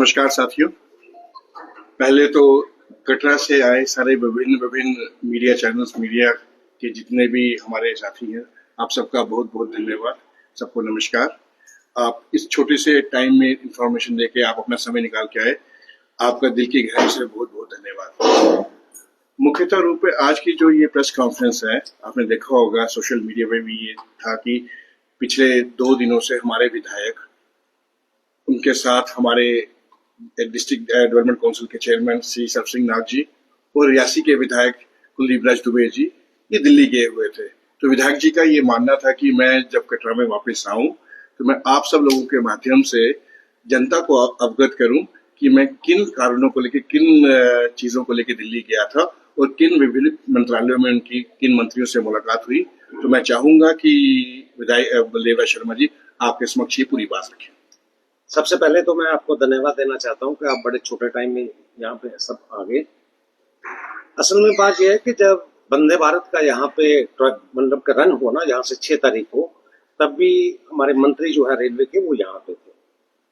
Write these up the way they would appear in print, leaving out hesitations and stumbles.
नमस्कार साथियों। पहले तो कटरा से आए सारे विभिन्न विभिन्न मीडिया चैनल्स, मीडिया के जितने भी हमारे साथी हैं, आप सबका बहुत बहुत धन्यवाद। सबको नमस्कार। आप इस छोटे से टाइम में इंफॉर्मेशन देके आप अपना समय निकाल के आए, आपका दिल की गहराई से बहुत बहुत धन्यवाद। मुख्यतः रूप में आज की जो ये प्रेस कॉन्फ्रेंस है, आपने देखा होगा सोशल मीडिया में भी ये था कि पिछले 2 दिनों से हमारे विधायक, उनके साथ हमारे डिस्ट्रिक्ट डेवलपमेंट काउंसिल के चेयरमैन श्री सरसिंह नाथ जी और रियासी के विधायक कुलदीप राज दुबे जी ये दिल्ली गए हुए थे। तो विधायक जी का ये मानना था कि मैं जब कटरा में वापस आऊं तो मैं आप सब लोगों के माध्यम से जनता को अवगत करूं कि मैं किन कारणों को लेकर, किन चीजों को लेकर दिल्ली गया था और किन विभिन्न मंत्रालयों में उनकी किन मंत्रियों से मुलाकात हुई। तो मैं चाहूंगा कि विधायक बलदेव राज शर्मा जी आपके समक्ष ये पूरी बात रखें। सबसे पहले तो मैं आपको धन्यवाद देना चाहता हूं कि आप बड़े छोटे टाइम में यहाँ पे सब आ गए। असल में बात यह है कि जब वंदे भारत का यहाँ पे ट्रक मतलब का रन हुआ ना, यहाँ से 6 तारीख को, तब भी हमारे मंत्री जो है रेलवे के वो यहाँ पे थे।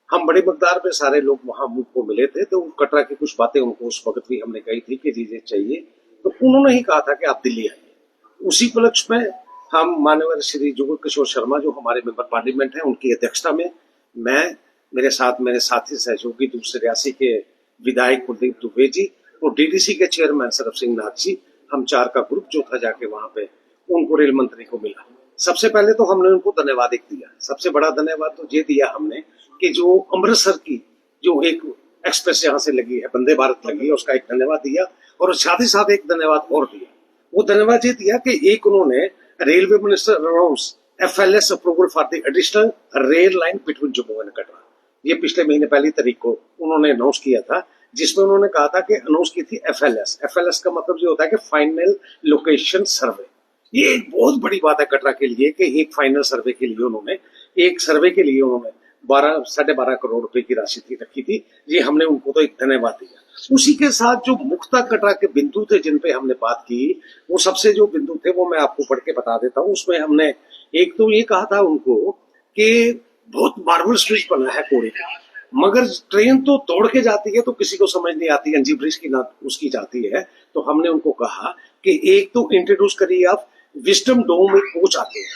हम बड़ी मकदार में सारे लोग वहां मुझको मिले थे, तो कटरा की कुछ बातें उनको उस वक्त भी हमने कही थी कि चीजें चाहिए, तो उन्होंने ही कहा था कि आप दिल्ली आइए। उसी उपलक्ष्य में हम माननीय श्री जुगल किशोर शर्मा जो हमारे मेंबर पार्लियामेंट है, उनकी अध्यक्षता में मैं, मेरे साथ मेरे साथी सहयोगी दूसरे रियासी के विधायक कुलदीप दुबे जी और डीडीसी के चेयरमैन सरसिंह नाथ जी, हम 4 का ग्रुप जो था जाके वहां पे उनको रेल मंत्री को मिला। सबसे पहले तो हमने उनको धन्यवाद दिया। सबसे बड़ा धन्यवाद तो ये दिया हमने कि जो अमृतसर की जो एक एक्सप्रेस यहाँ से लगी है, वंदे भारत लगी है, उसका एक धन्यवाद दिया और साथ ही साथ एक धन्यवाद और दिया। वो धन्यवाद ये दिया कि एक उन्होंने railway minister announce FLS approval for the additional rail line between Jammu and Katra. ये पिछले महीने 1 तारीख को उन्होंने अनाउंस किया था, जिसमें उन्होंने कहा था कि अनाउंस की थी FLS का मतलब ये होता है कि फाइनल लोकेशन सर्वे। ये एक बहुत बड़ी बात है कटरा के लिए कि एक फाइनल सर्वे के लिए उन्होंने, एक सर्वे के लिए उन्होंने 12.5 करोड़ रुपए की राशि थी रखी थी। ये हमने उनको तो एक धन्यवाद दिया। उसी के साथ जो मुख्ता कटरा के बिंदु थे जिन पे हमने बात की, वो सबसे जो बिंदु थे वो मैं आपको पढ़ के बता देता हूँ। उसमें हमने एक तो ये कहा था उनको कि बहुत मार्बल स्ट्रीट बना है कोड़े का, मगर ट्रेन तो तोड़ के जाती है तो किसी को समझ नहीं आती, अंजी ब्रिज की ना उसकी जाती है। तो हमने उनको कहा कि एक तो इंट्रोड्यूस करिए आप विजडम डोम, एक कोच आते हैं,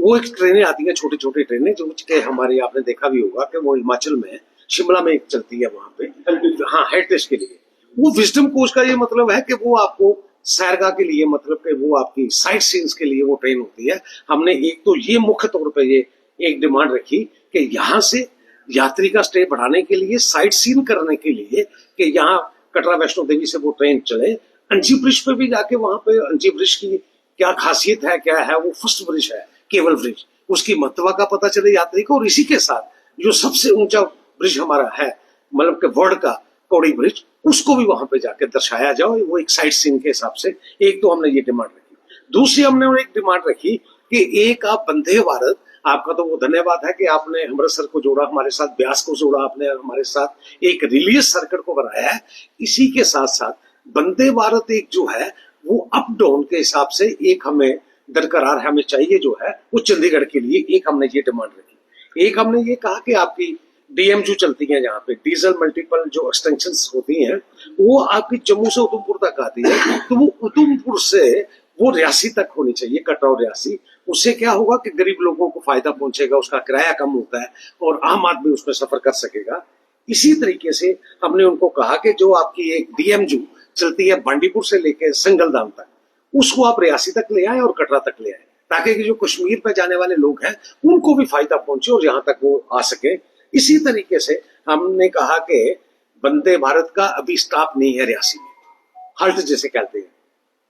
वो एक ट्रेनें आती है, छोटी छोटी ट्रेनें जो कि हमारे आपने देखा भी होगा कि वो हिमाचल में शिमला में एक चलती है वहां पे, हाँ, हेरिटेज के लिए। वो विजडम कोच का ये मतलब है कि वो आपको सैरगाह के लिए, मतलब कि वो आपकी साइट सीन्स के लिए वो ट्रेन होती है। हमने एक तो ये मुख्य तौर पर ये एक डिमांड रखी कि यहाँ से यात्री का स्टे बढ़ाने के लिए, साइट सीन करने के लिए, कि यहाँ कटरा वैष्णो देवी से वो ट्रेन चले। अंजी ब्रिज पे भी जाके वहां पे अंजी ब्रिज की क्या खासियत है, क्या है, वो फर्स्ट ब्रिज है, केबल ब्रिज, उसकी महत्व का पता चले यात्री को। और इसी के साथ जो सबसे ऊंचा ब्रिज हमारा है, मतलब के वर्ल्ड का कौड़ी ब्रिज, उसको भी वहां पे जाके दर्शाया जाओ, वो एक साइट सीन के हिसाब से। एक तो हमने ये डिमांड रखी। दूसरी हमने एक डिमांड रखी कि एक आप वंदे भारत, आपका तो वो धन्यवाद है कि आपने अमृतसर को जोड़ा हमारे साथ, ब्यास को जोड़ा आपने हमारे साथ, एक रिलीजियस सर्किट को बनाया है। इसी के साथ साथ वंदे भारत एक जो है वो अप डाउन के हिसाब से एक हमें दरकरार हमें चाहिए जो है वो चंडीगढ़ के लिए। एक हमने ये डिमांड रखी। एक हमने ये कहा कि आपकी DMU चलती है जहाँ पे डीजल मल्टीपल जो एक्सटेंशन होती हैं, वो आपकी जम्मू से उधमपुर तक आती है, तो वो उधमपुर से वो रियासी तक होनी चाहिए, कटरा और रियासी। उससे क्या होगा कि गरीब लोगों को फायदा पहुंचेगा, उसका किराया कम होता है और आम आदमी उसमें सफर कर सकेगा। इसी तरीके से हमने उनको कहा कि जो आपकी एक DMU चलती है बांडीपुर से लेकर संगलदाम तक, उसको आप रियासी तक ले आए और कटरा तक ले आए, ताकि जो कश्मीर पे जाने वाले लोग हैं उनको भी फायदा पहुंचे और यहाँ तक वो आ सके। इसी तरीके से हमने कहा कि वंदे भारत का अभी स्टॉप नहीं है रियासी में, हल्ट जैसे कहते हैं,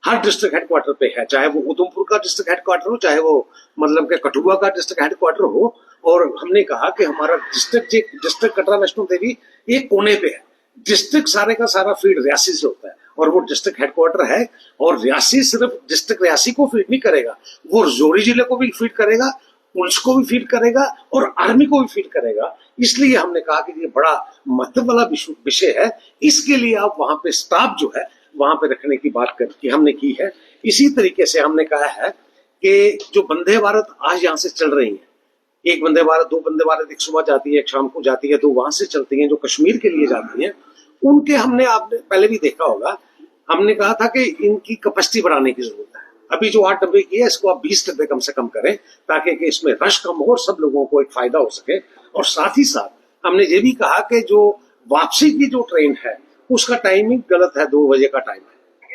हर डिस्ट्रिक्ट हेडक्वार्टर पे है, चाहे वो उधमपुर का डिस्ट्रिक्ट हेडक्वार्टर हो, चाहे वो मतलब के कठुआ का डिस्ट्रिक्ट हेडक्वार्टर हो। और हमने कहा कि हमारा डिस्ट्रिक्ट कटरा वैष्णो देवी एक कोने पे है, डिस्ट्रिक्ट सारे का सारा फीड रियासी से होता है और वो डिस्ट्रिक्ट हेडक्वार्टर है। और रियासी सिर्फ डिस्ट्रिक्ट रियासी को फीड नहीं करेगा, वो रजौरी जिले को भी फीड करेगा, पुलिस को भी फीड करेगा और आर्मी को भी फीड करेगा। इसलिए हमने कहा कि ये बड़ा महत्व वाला विषय है, इसके लिए आप वहां पे स्टाफ जो है वहां पे रखने की बात की हमने की है। इसी तरीके से हमने कहा है कि जो वंदे भारत आज यहाँ से चल रही है, एक वंदे भारत, दो वंदे भारत, एक सुबह जाती है, एक शाम को जाती है, दो वहां से चलती हैं जो कश्मीर के लिए जाती हैं। उनके हमने, आपने पहले भी देखा होगा, हमने कहा था कि इनकी कैपेसिटी बढ़ाने की जरूरत है। अभी जो 8 डब्बे की है, इसको आप 20 डब्बे कम से कम करें, ताकि कि इसमें रश कम हो और सब लोगों को एक फायदा हो सके। और साथ ही साथ हमने ये भी कहा कि जो वापसी की जो ट्रेन है उसका टाइमिंग गलत है, 2 बजे का टाइम है।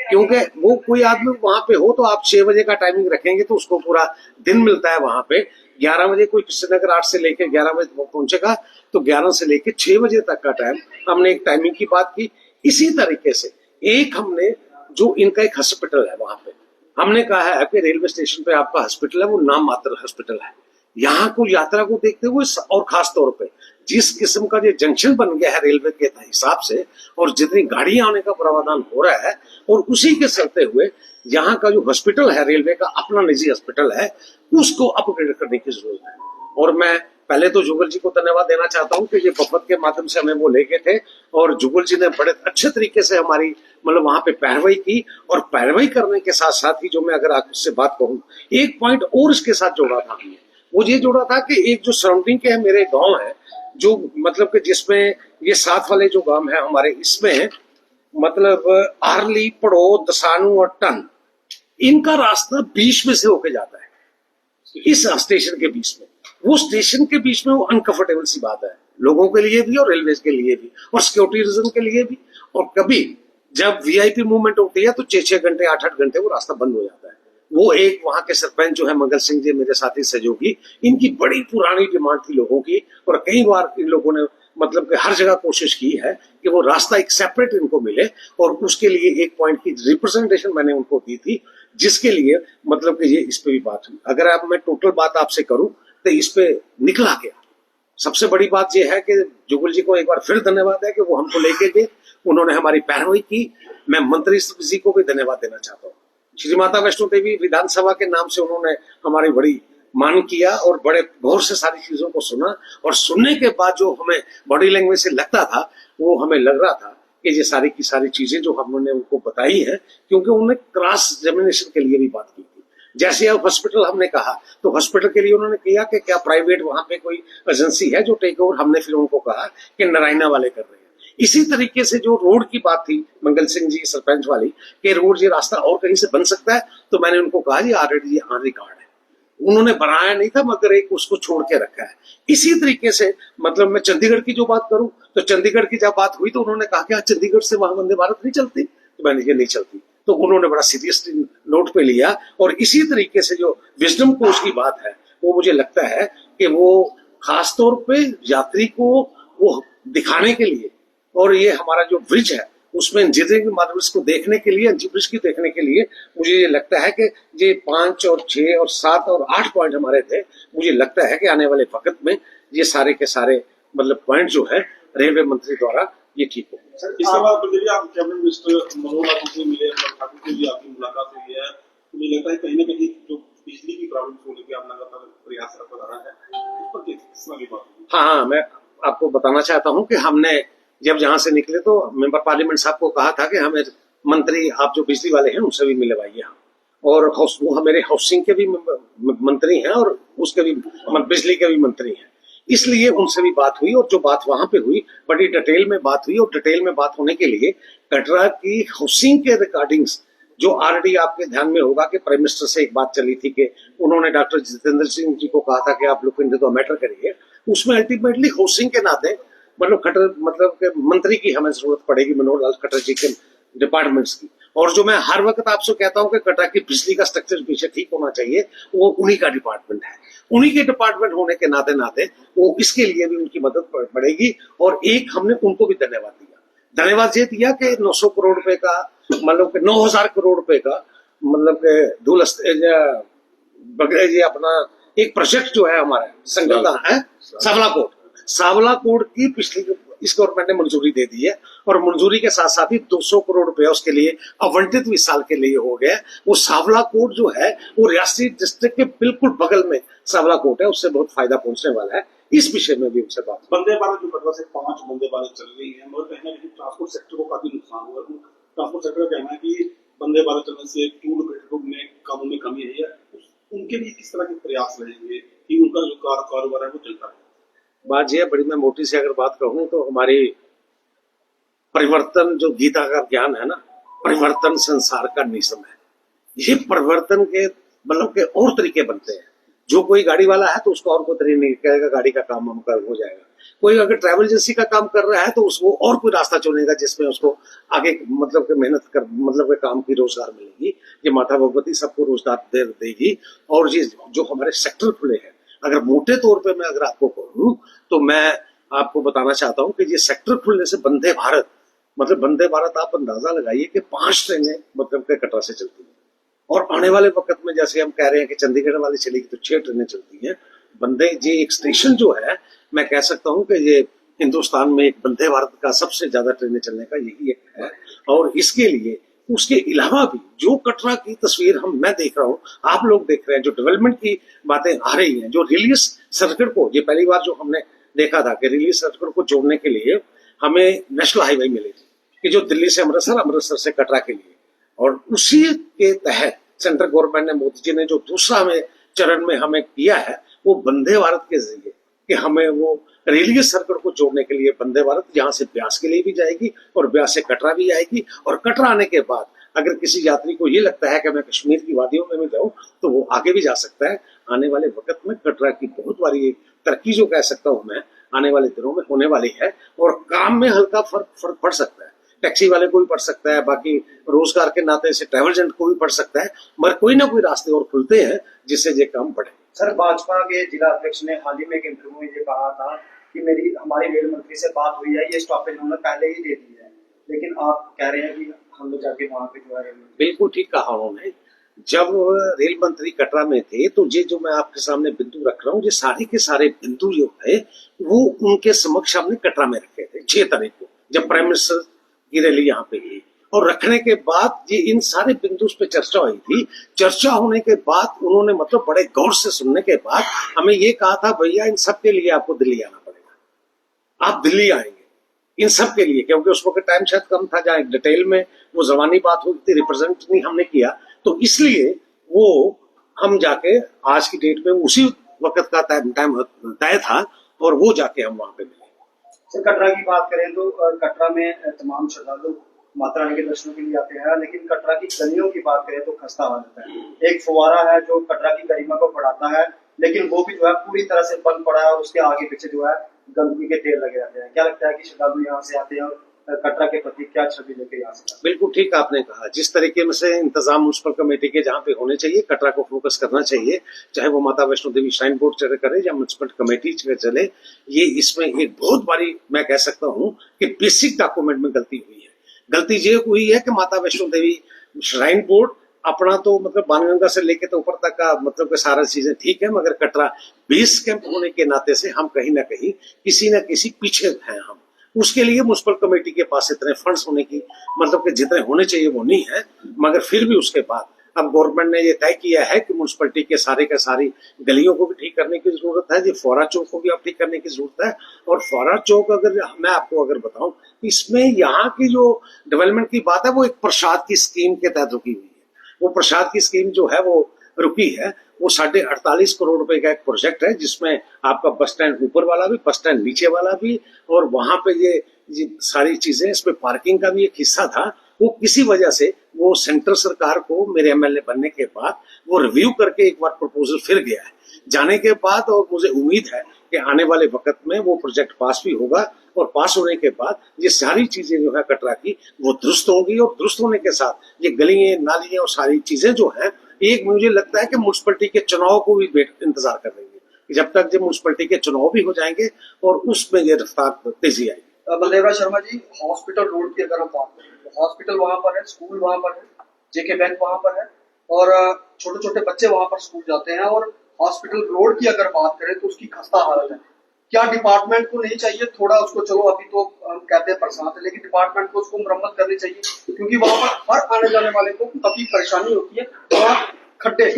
क्योंकि वो कोई आदमी वहां पे हो तो आप 6 बजे का टाइमिंग रखेंगे तो उसको पूरा दिन मिलता है वहां पे। 11 बजे कोई श्रीनगर 8 से लेकर 11 बजे पहुंचेगा, तो 11 से लेकर 6 बजे तक का टाइम, हमने एक टाइमिंग की बात की। इसी तरीके से एक हमने, जो इनका एक हॉस्पिटल है वहां पे, हमने कहा है कि रेलवे स्टेशन पे आपका हॉस्पिटल है, वो नाम मात्र हॉस्पिटल है। यहाँ को यात्रा को देखते हुए और खास तौर पे जिस किस्म का जो जंक्शन बन गया है रेलवे के हिसाब से, और जितनी गाड़ियां आने का प्रावधान हो रहा है, और उसी के चलते हुए यहाँ का जो हॉस्पिटल है रेलवे का अपना निजी हॉस्पिटल है, उसको अपग्रेड करने की जरूरत है। और मैं पहले तो जुगल जी को धन्यवाद देना चाहता हूँ कि ये वफद के माध्यम से हमें वो लेके थे, और जुगल जी ने बड़े अच्छे तरीके से हमारी मतलब वहां पे पैरवाई की। और पैरवाई करने के साथ साथ ही जो मैं अगर आपसे बात कहूँ, एक पॉइंट और इसके साथ जोड़ा था हमने, वो ये जोड़ा था कि एक जो सराउंडिंग के मेरे गांव है, जो मतलब कि जिसमें ये साथ वाले जो गांव है हमारे, इसमें मतलब आरली, पड़ो, दसानू और टन, इनका रास्ता बीच में से होके जाता है इस स्टेशन के बीच में। वो स्टेशन के बीच में वो अनकंफर्टेबल सी बात है लोगों के लिए भी और रेलवे के लिए भी और सिक्योरिटी रीजन के लिए भी। और कभी जब वीआईपी मूवमेंट होती है तो 6-6 घंटे 8-8 घंटे वो रास्ता बंद हो जाता है। वो एक वहां के सरपंच जो है मंगल सिंह जी, मेरे साथी सहयोगी, इनकी बड़ी पुरानी डिमांड थी लोगों की, और कई बार इन लोगों ने मतलब कि हर जगह कोशिश की है कि वो रास्ता एक सेपरेट इनको मिले, और उसके लिए एक पॉइंट की रिप्रेजेंटेशन मैंने उनको दी थी, जिसके लिए मतलब कि ये इस पे भी बात हुई। अगर आप मैं टोटल बात आपसे करूं तो इस पे निकला गया। सबसे बड़ी बात यह है कि जुगल जी को एक बार फिर धन्यवाद है कि वो हमको लेके गए, उन्होंने हमारी पैरवी की। मैं मंत्री जी को भी धन्यवाद देना चाहता हूँ। श्री माता वैष्णो देवी विधानसभा के नाम से उन्होंने हमारी बड़ी मान किया और बड़े गौर से सारी चीजों को सुना, और सुनने के बाद जो हमें बॉडी लैंग्वेज से लगता था, वो हमें लग रहा था कि ये सारी की सारी चीजें जो हमने उनको बताई है, क्योंकि उन्होंने क्रॉस एग्जामिनेशन के लिए भी बात की थी। जैसे अब हॉस्पिटल हमने कहा, तो हॉस्पिटल के लिए उन्होंने किया कि क्या प्राइवेट वहां पे कोई एजेंसी है जो टेक ओवर, हमने फिर उनको कहा कि नारायणा वाले कर रहे हैं। इसी तरीके से जो रोड की बात थी मंगल सिंह जी सरपंच वाली, कि रोड ये रास्ता और कहीं से बन सकता है, तो मैंने उनको कहा जी ऑलरेडी ये ऑन रिकॉर्ड है। उन्होंने बनाया नहीं था, मगर एक उसको छोड़ के रखा है। इसी तरीके से मतलब मैं चंडीगढ़ की जो बात करूं, तो चंडीगढ़ की जब बात हुई तो उन्होंने कहा कि चंडीगढ़ से वहां वंदे भारत नहीं चलती, तो मैंने ये नहीं चलती, तो उन्होंने बड़ा सीरियसली नोट पे लिया। और इसी तरीके से जो विजडम कोच की बात है, वो मुझे लगता है कि वो खासतौर पे यात्री को वो दिखाने के लिए, और ये हमारा जो ब्रिज है उसमें इंजीनियरिंग मार्वल्स को देखने के लिए, ब्रिज की देखने के लिए, मुझे ये लगता है कि ये 5 और 6 और 7 और 8 पॉइंट हमारे थे। मुझे लगता है कि आने वाले वक्त में ये सारे के सारे मतलब पॉइंट जो है रेलवे मंत्री द्वारा ये ठीक हो। इसके बाद जब आप कैबिनेट मिनिस्टर मनोहर लाल से मिले, ठाकुर से भी आपकी मुलाकात हुई है, मुझे लगता है कहीं ना कहीं जो बिजली की प्रॉब्लम को लेकर आप लगातार प्रयासरत रहा है, उस पर किस तरह की बात हुई? हाँ, मैं आपको बताना चाहता हूँ कि हमने जब जहां से निकले तो मेंबर पार्लियामेंट साहब को कहा था कि हमें मंत्री आप जो बिजली वाले हैं उनसे भी मिलवाइए हम, और वो मेरे हाउसिंग के भी मंत्री हैं और उसके भी बिजली के भी मंत्री हैं, इसलिए उनसे भी बात हुई। और जो बात वहां पे हुई बड़ी डिटेल में बात हुई, और डिटेल में बात होने के लिए कटरा की हाउसिंग के रिकॉर्डिंग्स जो ऑलरेडी आपके ध्यान में होगा कि प्राइम मिनिस्टर से एक बात चली थी कि उन्होंने डॉक्टर जितेंद्र सिंह जी को कहा था कि आप लुक इनटू द मैटर करिए, उसमें अल्टीमेटली हाउसिंग के नाते मतलब के मंत्री की हमें जरूरत पड़ेगी, मनोहर लाल खट्टर जी के डिपार्टमेंट्स की। और जो मैं हर वक्त आपसे कहता हूं कि कटरा की बिजली का स्ट्रक्चर पीछे ठीक होना चाहिए, वो उन्हीं का डिपार्टमेंट है। उन्हीं के डिपार्टमेंट होने के नाते नाते वो इसके लिए भी उनकी मदद पड़ेगी। और एक हमने उनको भी धन्यवाद दिया। धन्यवाद ये दिया कि 900 करोड़ रुपए का मतलब 9000 करोड़ रुपए का मतलब ये अपना एक प्रोजेक्ट जो है हमारा संगठन है सावलाकोट की पिछली इस गवर्नमेंट ने मंजूरी दे दी है, और मंजूरी के साथ साथ ही 200 करोड़ रुपए उसके लिए आवंटित 20 साल के लिए हो गया। वो सावलाकोट जो है वो रियासी डिस्ट्रिक्ट के बिल्कुल बगल में सावलाकोट है, उससे बहुत फायदा पहुंचने वाला है। इस विषय में भी उनसे बात। वंदे भारत जो कटरा से 5 वंदे भारत चल रही है, मगर कहीं ना कहीं ट्रांसपोर्ट सेक्टर को काफी नुकसान हुआ। ट्रांसपोर्ट सेक्टर का कहना है कि वंदे भारत चलने से टूल में कामों में कमी है, उनके लिए किस तरह के प्रयास रहेंगे कि उनका जो कारोबार है बात यह बड़ी, मैं मोटी से अगर बात कहूं तो हमारी परिवर्तन जो गीता का ज्ञान है ना, परिवर्तन संसार का नियम है। ये परिवर्तन के मतलब के और तरीके बनते हैं। जो कोई गाड़ी वाला है तो उसको और कोई तरीके नहीं कहेगा, गाड़ी का काम हम कर हो जाएगा। कोई अगर ट्रैवल एजेंसी का काम कर रहा है तो उसको और कोई रास्ता चुनेगा जिसमें उसको आगे मतलब के मेहनत कर मतलब के काम की रोजगार मिलेगी। ये माता भगवती सबको रोजगार देगी। और ये जो हमारे सेक्टर खुले हैं, अगर मोटे तौर पे मैं अगर आपको कहूँ तो मैं आपको बताना चाहता हूँ कि ये सेक्टर खुलने से वंदे भारत मतलब वंदे भारत आप अंदाजा लगाइए कि 5 ट्रेनें मतलब के कटरा से चलती हैं। और आने वाले वक्त में जैसे हम कह रहे हैं कि चंडीगढ़ वाली चलेगी तो 6 ट्रेनें चलती हैं। वंदे जी एक स्टेशन जो है, मैं कह सकता हूं कि ये हिंदुस्तान में एक वंदे भारत का सबसे ज्यादा ट्रेनें चलने का यही एक है। और इसके लिए उसके अलावा भी जो कटरा की तस्वीर मैं देख रहा हूँ, आप लोग देख रहे हैं, जो डेवलपमेंट की बातें आ रही हैं, जो रिलीज सर्किट को, ये पहली बार जो हमने देखा था कि रिलीज सर्किट को जोड़ने के लिए हमें नेशनल हाईवे मिलेगी कि जो दिल्ली से अमृतसर, अमृतसर से कटरा के लिए। और उसी के तहत सेंट्रल गवर्नमेंट ने, मोदी जी ने जो दूसरा हमें चरण में हमें किया है वो वंदे भारत के जरिए कि हमें वो रेलवे सर्किट को जोड़ने के लिए वंदे भारत यहाँ से ब्यास के लिए भी जाएगी और ब्यास से कटरा भी आएगी। और कटरा आने के बाद अगर किसी यात्री को ये लगता है कि मैं कश्मीर की वादियों में भी जाऊं तो वो आगे भी जा सकता है। आने वाले वक्त में कटरा की बहुत बड़ी तरक्की जो कह सकता हूं मैं आने वाले दिनों में होने वाली है। और काम में हल्का फर्क पड़ सकता है, टैक्सी वाले को भी पड़ सकता है, बाकी रोजगार के नाते से ट्रैवल एजेंट को भी पड़ सकता है, मगर कोई ना कोई रास्ते और खुलते हैं जिससे ये काम बढ़े। सर, भाजपा के जिला अध्यक्ष ने हाल ही में एक इंटरव्यू में ये कहा था कि हमारी रेल मंत्री से बात हुई है, ये स्टॉपेज उन्होंने पहले ही दे दिया है, लेकिन आप कह रहे हैं कि हम लोग जाके वहां पे जो है। बिल्कुल ठीक कहा उन्होंने। जब रेल मंत्री कटरा में थे तो ये जो मैं आपके सामने बिंदु रख रहा हूँ, ये सारे के सारे बिंदु जो है वो उनके समक्ष हमने कटरा में रखे थे 6 तारीख को, जब प्राइम मिनिस्टर की रैली यहाँ पे हुई। और रखने के बाद ये इन सारे बिंदु पे चर्चा हुई थी। चर्चा होने के बाद उन्होंने मतलब बड़े गौर से सुनने के बाद हमें ये कहा था, भैया इन सब के लिए आपको दिल्ली आना पड़ेगा, आप दिल्ली आएंगे इन सब के लिए, क्योंकि उस वक्त टाइम शायद कम था जहाँ डिटेल में वो जबानी बात हुई थी, रिप्रेजेंट नहीं हमने किया, तो इसलिए वो हम जाके आज की डेट में उसी वक्त का टाइम तय था और वो जाके हम वहां पे मिले। सर, कटरा की बात करें तो कटरा में तमाम श्रद्धालु माता रानी के दर्शनों के लिए आते हैं, लेकिन कटरा की गलियों की बात करें तो खस्ता हालत है। एक फुवारा है जो कटरा की गरिमा को बढ़ाता है, लेकिन वो भी जो है पूरी तरह से बंद पड़ा है और उसके आगे पीछे जो है गंदगी के ढेर लगे रहते हैं। क्या लगता है कि श्रद्धालु यहाँ से आते हैं और कटरा के प्रति क्या छवि लेके यहाँ से? बिल्कुल ठीक आपने कहा, जिस तरीके में से इंतजाम म्युनिसिपल कमेटी के जहाँ पे होने चाहिए, कटरा को फोकस करना चाहिए, चाहे वो माता वैष्णो देवी श्राइन बोर्ड करे या म्युनिसिपल कमेटी चले। ये इसमें एक बहुत बड़ी मैं कह सकता हूँ कि बेसिक डॉक्यूमेंट में गलती हुई है। गलती ये हुई है कि माता वैष्णो देवी श्राइन बोर्ड अपना तो मतलब बाणगंगा से लेके तो ऊपर तक का मतलब के सारा चीजें ठीक है, मगर कटरा बेस कैंप होने के नाते से हम कहीं ना कहीं किसी न किसी पीछे हैं। हम उसके लिए म्युनिसिपल कमेटी के पास इतने फंड्स होने की मतलब के जितने होने चाहिए वो नहीं है, मगर फिर भी उसके बाद अब गवर्नमेंट ने ये तय किया है कि म्युनिसिपलिटी के सारे का सारी गलियों को भी ठीक करने की जरूरत है, ये फौरा चौक को भी अब ठीक करने की जरूरत है। और फौरा चौक अगर मैं आपको अगर बताऊं, इसमें यहाँ की जो डेवलपमेंट की बात है वो एक प्रसाद की स्कीम के तहत रुकी हुई है। वो प्रसाद की स्कीम जो है वो रुकी है, वो 48.5 करोड़ रुपए का एक प्रोजेक्ट है जिसमें आपका बस स्टैंड ऊपर वाला भी, बस स्टैंड नीचे वाला भी, और वहां पे ये सारी चीजें, इसमें पार्किंग का भी एक हिस्सा था। वो किसी वजह से वो सेंट्रल सरकार को मेरे एमएलए बनने के बाद वो रिव्यू करके एक बार प्रपोजल फिर गया है जाने के बाद, और मुझे उम्मीद है कि आने वाले वक्त में वो प्रोजेक्ट पास भी होगा और पास होने के बाद ये सारी चीजें जो है कटरा की वो दुरुस्त होंगी। और दुरुस्त होने के साथ ये गलियां नालियां और सारी चीजें जो है, एक मुझे लगता है कि म्युनिसिपलिटी के चुनाव को भी इंतजार कर रही है, जब तक जब म्युनिसिपलिटी के चुनाव भी हो जाएंगे और उसमें ये रफ्तार तेजी आएगी। बलदेवराज शर्मा जी, हॉस्पिटल रोड की अगर हम बात करें तो हॉस्पिटल वहां पर है, स्कूल वहां पर है, जेके बैंक वहां पर है और छोटे छोटे बच्चे वहां पर स्कूल जाते हैं। और हॉस्पिटल रोड की अगर बात करें तो उसकी खस्ता हालत है। क्या डिपार्टमेंट को नहीं चाहिए थोड़ा उसको, चलो अभी तो हम कहते हैं बरसात है, लेकिन डिपार्टमेंट को उसको मरम्मत करनी चाहिए, क्योंकि वहां पर हर आने जाने वाले को काफी परेशानी होती है, वहाँ खड्डे।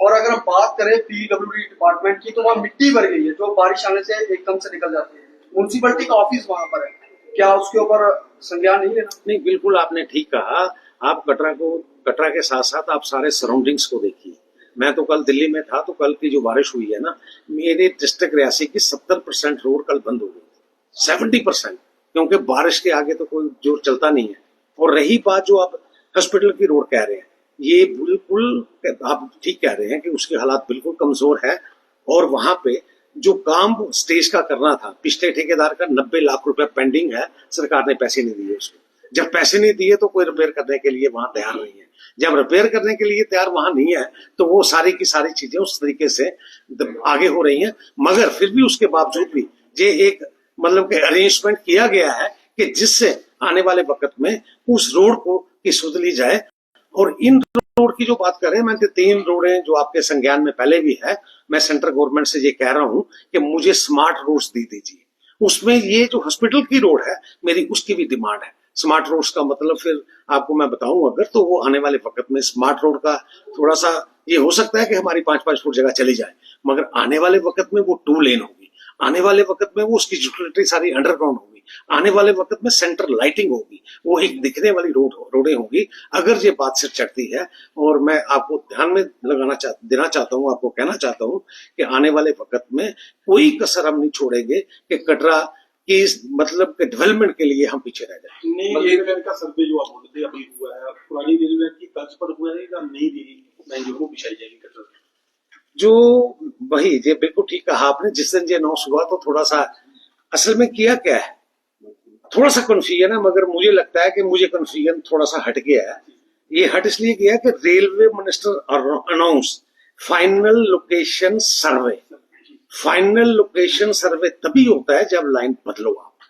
और अगर हम बात करें पीडब्ल्यूडी डिपार्टमेंट की तो वहाँ मिट्टी भर गई है जो बारिश आने से एकदम से निकल जाती है। म्युनिसिपलिटी का ऑफिस वहां पर है, क्या उसके ऊपर संज्ञान नहीं लेना? नहीं, बिल्कुल आपने ठीक कहा। आप कटरा के साथ साथ आप सारे सराउंडिंग्स को देखिए। मैं तो कल दिल्ली में था, तो कल की जो बारिश हुई है ना, मेरे डिस्ट्रिक्ट रियासी की 70% रोड कल बंद हो गई, 70%, क्योंकि बारिश के आगे तो कोई जोर चलता नहीं है। और रही बात जो आप हॉस्पिटल की रोड कह रहे हैं, ये बिल्कुल आप ठीक कह रहे हैं कि उसके हालात बिल्कुल कमजोर है, और वहां पे जो काम स्टेज का करना था, पिछले ठेकेदार का 90 लाख रुपए पेंडिंग है, सरकार ने पैसे नहीं दिए उसको। जब पैसे नहीं दिए तो कोई रिपेयर करने के लिए वहां तैयार नहीं है, जब रिपेयर करने के लिए तैयार वहां नहीं है तो वो सारी की सारी चीजें उस तरीके से आगे हो रही हैं। मगर फिर भी उसके बावजूद भी ये एक मतलब कि अरेंजमेंट किया गया है कि जिससे आने वाले वक्त में उस रोड को की सुध ली जाए। और इन रोड की जो बात कर रहे हैं, मैं 3 रोडें जो आपके संज्ञान में पहले भी है, मैं सेंट्रल गवर्नमेंट से ये कह रहा हूं कि मुझे स्मार्ट रोड्स दी दीजिए। उसमें ये जो हॉस्पिटल की रोड है, मेरी उसकी भी डिमांड है। स्मार्ट रोड्स का मतलब फिर आपको मैं बताऊं अगर, तो वो आने वाले वक्त में स्मार्ट रोड का थोड़ा सा ये हो सकता है कि हमारी 5-5 फुट जगह चली जाए, मगर आने वाले वक्त में वो 2 लेन होगी, आने वाले वक्त में वो उसकी यूटिलिटी सारी अंडरग्राउंड होगी, आने वाले वक्त में सेंटर लाइटिंग होगी, वो एक दिखने वाली रोडें होगी। अगर ये बात सिर चढ़ती है, और मैं आपको ध्यान में देना चाहता हूँ, आपको कहना चाहता हूँ कि आने वाले वक्त में कोई कसर हम नहीं छोड़ेंगे कि कटरा की मतलब के डेवलपमेंट के लिए हम पीछे रह जाए। नई रेलवे का सर्वे जो आप बोलते अभी हुआ है, पुरानी रेलवे की तर्ज पर हुआ है या नई लाइन जो बिछाई जाएगी कटरा? जो वही ये बिल्कुल ठीक कहा आपने, जिस दिन ये अनाउंस हुआ तो थोड़ा सा असल में किया क्या है, थोड़ा सा कंफ्यूजन है, मगर मुझे लगता है कि मुझे कंफ्यूजन थोड़ा सा हट गया है। ये हट इसलिए गया कि railway minister announce final location survey. Final location survey तभी होता है जब लाइन बदलो आप।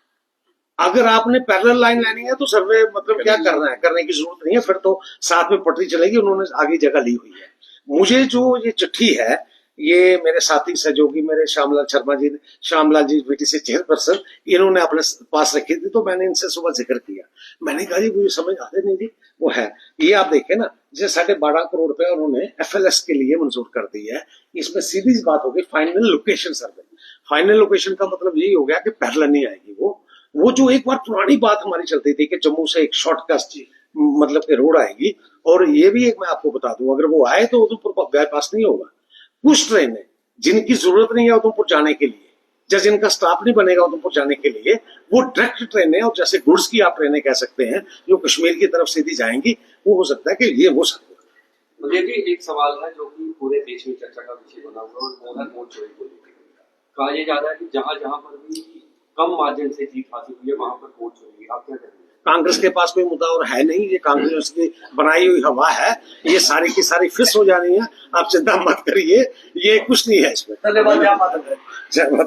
अगर आपने पैरेलल लाइन लेनी है तो सर्वे मतलब क्या करना है, करने की जरूरत नहीं है, फिर तो साथ में पटरी चलेगी, उन्होंने आगे जगह ली हुई है। मुझे जो ये चिट्ठी है, ये मेरे साथी सहयोगी मेरे श्यामलाल जी बीटीसी चेयरपर्सन, इन्होंने अपने पास रखी थी, तो मैंने इनसे सुबह जिक्र किया। मैंने कहा जी मुझे समझ आते नहीं जी, वो है ये आप देखें ना, जैसे 12.5 करोड़ रुपए उन्होंने FLS के लिए मंजूर कर दी है। इसमें सीधी बात होगी final location survey. Final location का मतलब यही हो गया कि पैरेलल नहीं आएगी वो जो एक बार पुरानी बात हमारी चलती थी कि जम्मू से एक शॉर्टकट मतलब के रोड आएगी। और ये भी एक मैं आपको बता दूं, अगर वो आए तो उधमपुर बाईपास नहीं होगा। कुछ ट्रेनें जिनकी जरूरत नहीं है उधमपुर जाने के लिए, या जिनका स्टाफ नहीं बनेगा उधमपुर जाने के लिए, वो डायरेक्ट ट्रेनें, और जैसे गुड्स की आप ट्रेनें कह सकते हैं, जो कश्मीर की तरफ सीधी जाएंगी, वो हो सकता है कि ये हो सकता है। मुझे भी एक सवाल है जो कि पूरे देश में चर्चा का विषय बना हुआ है, और वो है वोट चोरी को लेकर। कहा यह जा रहा है कि जहां जहां पर भी कम मार्जिन से जीत हासिल हुई है वहां पर वोट चोरी। आप क्या कहेंगे? कांग्रेस के पास कोई मुद्दा और है नहीं, ये कांग्रेस की बनाई हुई हवा है, ये सारी की सारी फिस हो जानी है, आप चिंता मत करिए, ये कुछ नहीं है इसमें। धन्यवाद। जय माता।